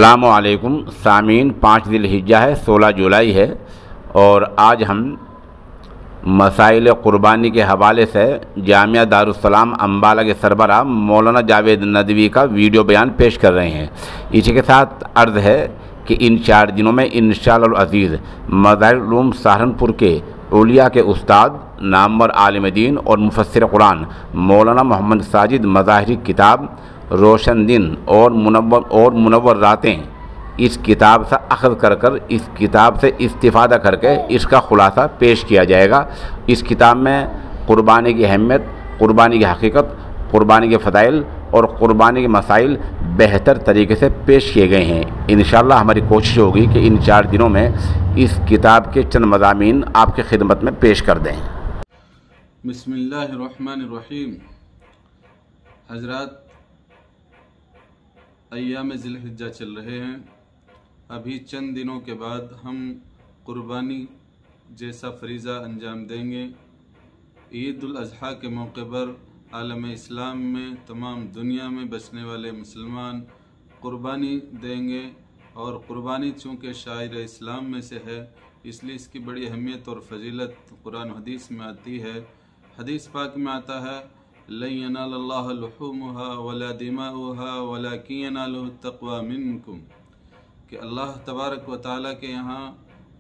अस्सलामु अलैकुम सामीन। 5 ज़िलहिज्जा है, 16 जुलाई है और आज हम मसाइल क़ुरबानी के हवाले से जामिया दारुस्सलाम अम्बाला के सरबराह मौलाना जावेद नदवी का वीडियो बयान पेश कर रहे हैं। इसी के साथ अर्ज़ है कि इन 4 दिनों में इंशाअल्लाह अज़ीज़ मज़ाहिरुल उलूम सहारनपुर के औलिया के उस्ताद नामवर आलिम दीन और मुफस्सिर कुरान मौलाना मोहम्मद साजिद मज़ाहिरी किताब रोशन दिन और मुनव्वर रातें इस किताब से अख़ज़ कर इस किताब से इस्तिफ़ादा करके इसका ख़ुलासा पेश किया जाएगा। इस किताब में क़ुरबानी की अहमियत, क़ुरबानी की हकीकत, क़ुरबानी के फ़दाइल और क़ुरबानी के मसाइल बेहतर तरीके से पेश किए गए हैं। इंशाअल्लाह हमारी कोशिश होगी कि इन 4 दिनों में इस किताब के चंद मज़ामीन आपकी खिदमत में पेश कर दें। बिस्मिल्लाहिर्रहमानिर्रहीम। हज़रात, अय्याम ज़िलहिज्जा चल रहे हैं। अभी चंद दिनों के बाद हम कुर्बानी जैसा फरीज़ा अंजाम देंगे। ईद उल अज़हा के मौके पर आलम इस्लाम में तमाम दुनिया में बसने वाले मुसलमान कुर्बानी देंगे और कुर्बानी चूँकि शायर इस्लाम में से है, इसलिए इसकी बड़ी अहमियत और फजीलत कुरान हदीस में आती है। हदीस पाक में आता है, लन यनालल्लाह लुहूमुहा वला दिमाउहा वलाकिन यनालुहु तक़वा मिनकुम, कि अल्लाह तबारक व तआला के यहाँ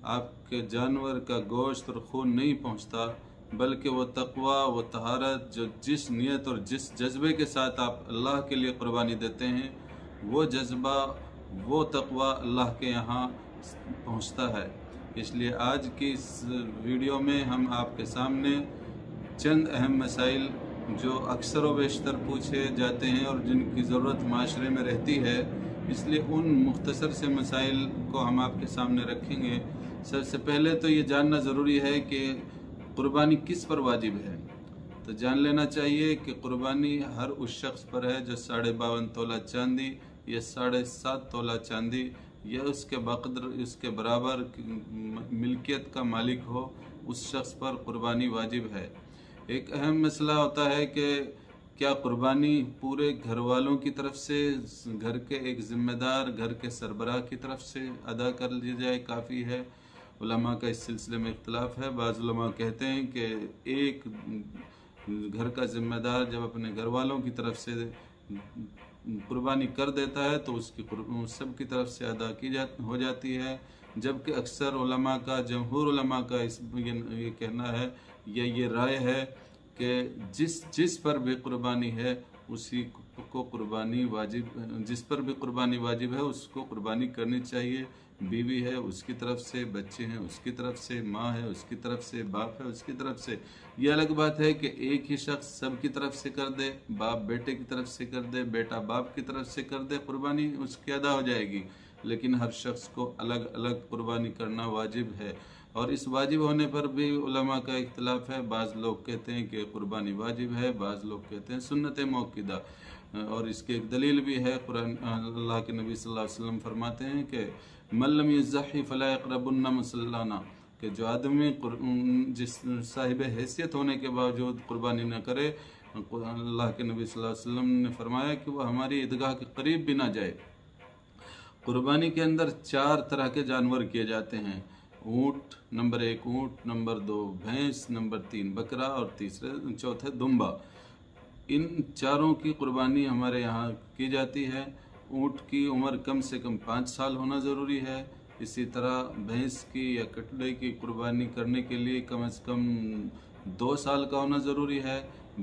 आपके जानवर का गोश्त और खून नहीं पहुँचता, बल्कि वो तक़वा, वो तहारत, जो जिस नियत और जिस जज्बे के साथ आप अल्लाह के लिए कुर्बानी देते हैं, वो जज्बा, वो तक़वा अल्लाह के यहाँ पहुँचता है। इसलिए आज की इस वीडियो में हम आपके सामने चंद अहम मसाइल जो अक्सर व बेशतर पूछे जाते हैं और जिनकी ज़रूरत माशरे में रहती है, इसलिए उन मुख्तसर से मसाइल को हम आपके सामने रखेंगे। सबसे पहले तो ये जानना ज़रूरी है कि कुर्बानी किस पर वाजिब है। तो जान लेना चाहिए कि कुर्बानी हर उस शख्स पर है जो 52.5 तोला चांदी या 7.5 तोला चांदी या उसके बक़द्र उसके बराबर मिल्कियत का मालिक हो, उस शख्स पर कुर्बानी वाजिब है। एक अहम मसला होता है कि क्या कुर्बानी पूरे घर वालों की तरफ से, घर के एक ज़िम्मेदार, घर के सरबराह की तरफ से अदा कर ली जाए काफ़ी है। उलमा का इस सिलसिले में इख्तिलाफ है। बाज़ उलमा कहते हैं कि एक घर का ज़िम्मेदार जब अपने घर वालों की तरफ से कुर्बानी कर देता है तो उसकी सब की तरफ से अदा हो जाती है, जबकि अक्सर उलमा का, जमहूर उलमा का ये कहना है या ये राय है कि जिस पर भी कुर्बानी है उसी को कुर्बानी वाजिब, जिस पर भी कुर्बानी वाजिब है उसको कुर्बानी करनी चाहिए। बीवी है उसकी तरफ से, बच्चे हैं उसकी तरफ से, माँ है उसकी तरफ से, बाप है उसकी तरफ से। ये अलग बात है कि एक ही शख्स सब की तरफ से कर दे, बाप बेटे की तरफ से कर दे, बेटा बाप की तरफ से कर दे, कुर्बानी उसकी अदा हो जाएगी। लेकिन हर शख्स को अलग अलग कुर्बानी करना वाजिब है और इस वाजिब होने पर भी उलमा का इख्तिलाफ है। बाज़ लोग कहते हैं कि कुर्बानी वाजिब है, बाज़ लोग कहते हैं सुन्नत मौक़िदा, और इसकी एक दलील भी है। कुरान, अल्लाह के नबी सल्लल्लाहु अलैहि वसल्लम फरमाते हैं कि मल्लम यज़्ज़ही फला यक़रबुन्ना मुसल्लाना, कि जो आदमी जिस साहिब हैसियत होने के बावजूद कुर्बानी न करे, अल्लाह के नबी सल्लल्लाहु अलैहि वसल्लम ने फरमाया कि वह हमारी ईदगाह के करीब भी ना जाए। कुर्बानी के अंदर 4 तरह के जानवर किए जाते हैं। ऊँट नंबर 1, ऊँट नंबर 2 भैंस, नंबर 3 बकरा और चौथे दुम्बा। इन चारों की कुर्बानी हमारे यहाँ की जाती है। ऊँट की उम्र कम से कम 5 साल होना ज़रूरी है। इसी तरह भैंस की या कटड़े की कुर्बानी करने के लिए कम से कम 2 साल का होना ज़रूरी है।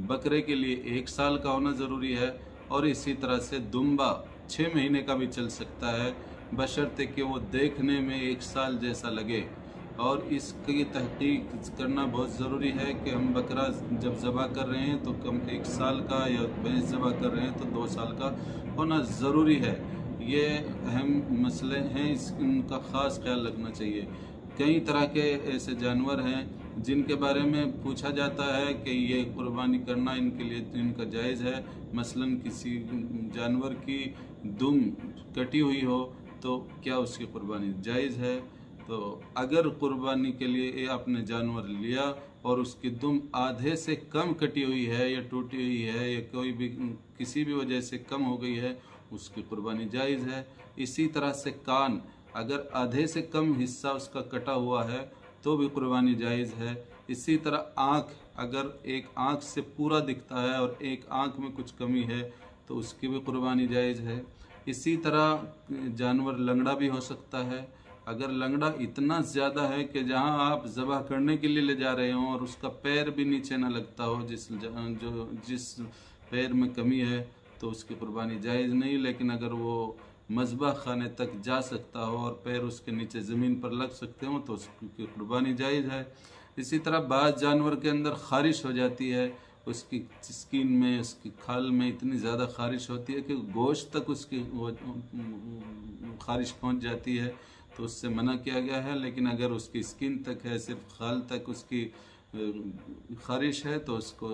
बकरे के लिए 1 साल का होना ज़रूरी है और इसी तरह से दुम्बा 6 महीने का भी चल सकता है, बशर्ते कि वो देखने में 1 साल जैसा लगे। और इसकी तहकीक करना बहुत ज़रूरी है कि हम बकरा जब ज़बह कर रहे हैं तो कम 1 साल का, या भैंस ज़बह कर रहे हैं तो 2 साल का होना ज़रूरी है। ये अहम मसले हैं, इनका ख़ास ख्याल रखना चाहिए। कई तरह के ऐसे जानवर हैं जिनके बारे में पूछा जाता है कि ये कुर्बानी करना इनके लिए इनका जायज़ है। मसलन किसी जानवर की दुम कटी हुई हो तो क्या उसकी कुर्बानी जायज़ है। तो अगर कुर्बानी के लिए आपने जानवर लिया और उसकी दुम आधे से कम कटी हुई है या टूटी हुई है या कोई भी किसी भी वजह से कम हो गई है, उसकी कुर्बानी जायज़ है। इसी तरह से कान, अगर आधे से कम हिस्सा उसका कटा हुआ है तो भी कुर्बानी जायज़ है। इसी तरह आँख, अगर एक आँख से पूरा दिखता है और एक आँख में कुछ कमी है तो उसकी भी कुर्बानी जायज़ है। इसी तरह जानवर लंगड़ा भी हो सकता है। अगर लंगड़ा इतना ज़्यादा है कि जहां आप ज़बह करने के लिए ले जा रहे हों और उसका पैर भी नीचे ना लगता हो, जिस पैर में कमी है, तो उसकी कुर्बानी जायज़ नहीं। लेकिन अगर वो मज़बह खाने तक जा सकता हो और पैर उसके नीचे ज़मीन पर लग सकते हो तो उसकी कुर्बानी जायज़ है। इसी तरह बाज़ जानवर के अंदर ख़ारिश हो जाती है, उसकी स्किन में, उसकी खाल में इतनी ज़्यादा ख़ारिश होती है कि गोश्त तक उसकी वो ख़ारिश पहुंच जाती है, तो उससे मना किया गया है। लेकिन अगर उसकी स्किन तक है, सिर्फ खाल तक उसकी ख़ारिश है, तो उसको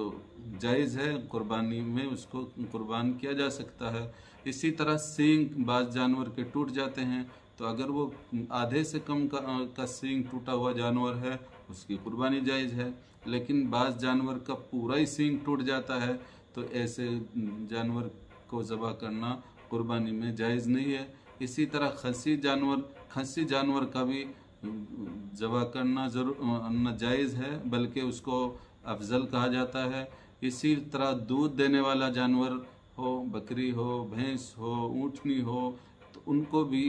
जायज़ है, कुर्बानी में उसको कुर्बान किया जा सकता है। इसी तरह सींग बाज़ जानवर के टूट जाते हैं, तो अगर वो आधे से कम का सींग टूटा हुआ जानवर है उसकी कुर्बानी जायज़ है। लेकिन बाज़ जानवर का पूरा ही सींग टूट जाता है तो ऐसे जानवर को ज़बह करना कुर्बानी में जायज़ नहीं है। इसी तरह खस्सी जानवर का भी ज़बह करना नाजायज़ है, बल्कि उसको अफजल कहा जाता है। इसी तरह दूध देने वाला जानवर हो, बकरी हो, भैंस हो, ऊँटनी हो, तो उनको भी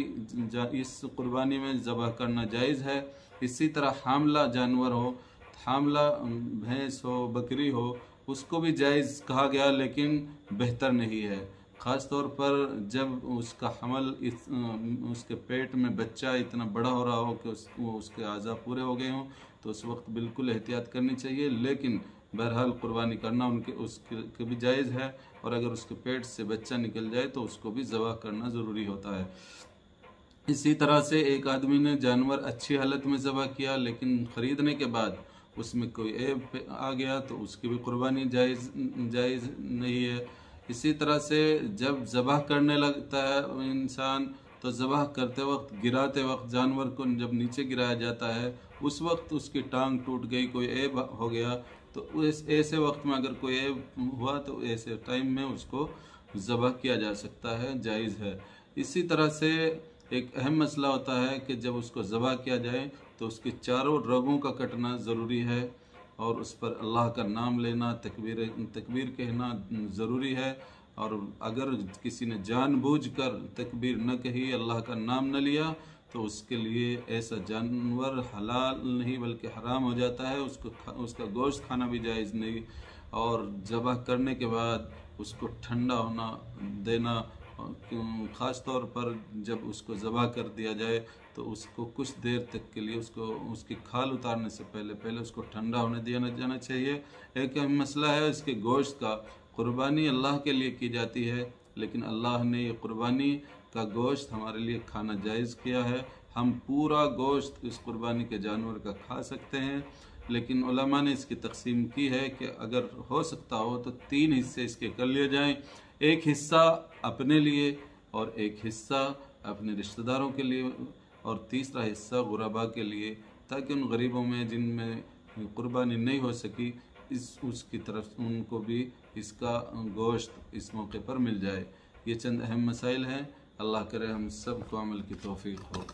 इस कुर्बानी में ज़बह करना जायज़ है। इसी तरह हामला जानवर हो, हामला भैंस हो, बकरी हो, उसको भी जायज़ कहा गया, लेकिन बेहतर नहीं है। ख़ास तौर पर जब उसका हमल उसके पेट में बच्चा इतना बड़ा हो रहा हो कि उसके आज़ा पूरे हो गए हों, तो उस वक्त बिल्कुल एहतियात करनी चाहिए। लेकिन बहरहाल कुर्बानी करना उसके भी जायज़ है, और अगर उसके पेट से बच्चा निकल जाए तो उसको भी ज़बह करना ज़रूरी होता है। इसी तरह से एक आदमी ने जानवर अच्छी हालत में ज़बह किया, लेकिन ख़रीदने के बाद उसमें कोई ऐब आ गया तो उसकी भी कुर्बानी जायज़ नहीं है। इसी तरह से जब ज़बह करने लगता है इंसान, तो ज़बह करते वक्त, गिराते वक्त जानवर को जब नीचे गिराया जाता है, उस वक्त उसकी टांग टूट गई, कोई ऐब हो गया, तो ऐसे वक्त में अगर कोई ऐब हुआ तो ऐसे टाइम में उसको ज़बह किया जा सकता है, जायज़ है। इसी तरह से एक अहम मसला होता है कि जब उसको ज़बह किया जाए तो उसके चारों रगों का कटना ज़रूरी है, और उस पर अल्लाह का नाम लेना, तकबीर कहना ज़रूरी है। और अगर किसी ने जानबूझकर तकबीर न कही, अल्लाह का नाम न लिया, तो उसके लिए ऐसा जानवर हलाल नहीं बल्कि हराम हो जाता है, उसका गोश्त खाना भी जायज़ नहीं। और ज़बह करने के बाद उसको ठंडा होना देना, ख़ास तौर पर जब उसको ज़बह कर दिया जाए तो उसको कुछ देर तक के लिए उसकी खाल उतारने से पहले उसको ठंडा होने दिया जाना चाहिए। एक अहम मसला है इसके गोश्त का। कुर्बानी अल्लाह के लिए की जाती है, लेकिन अल्लाह ने ये कुर्बानी का गोश्त हमारे लिए खाना जायज़ किया है। हम पूरा गोश्त इस कुर्बानी के जानवर का खा सकते हैं, लेकिन उलमा ने इसकी तकसीम की है कि अगर हो सकता हो तो 3 हिस्से इसके कर लिए जाएं। एक हिस्सा अपने लिए, और एक हिस्सा अपने रिश्तेदारों के लिए, और तीसरा हिस्सा गुरबा के लिए, ताकि उन गरीबों में जिनमें कुर्बानी नहीं हो सकी उसकी तरफ उनको भी इसका गोश्त इस मौके पर मिल जाए। ये चंद अहम मसाइल हैं। अल्लाह करे हम सब को अमल की तौफीक हो।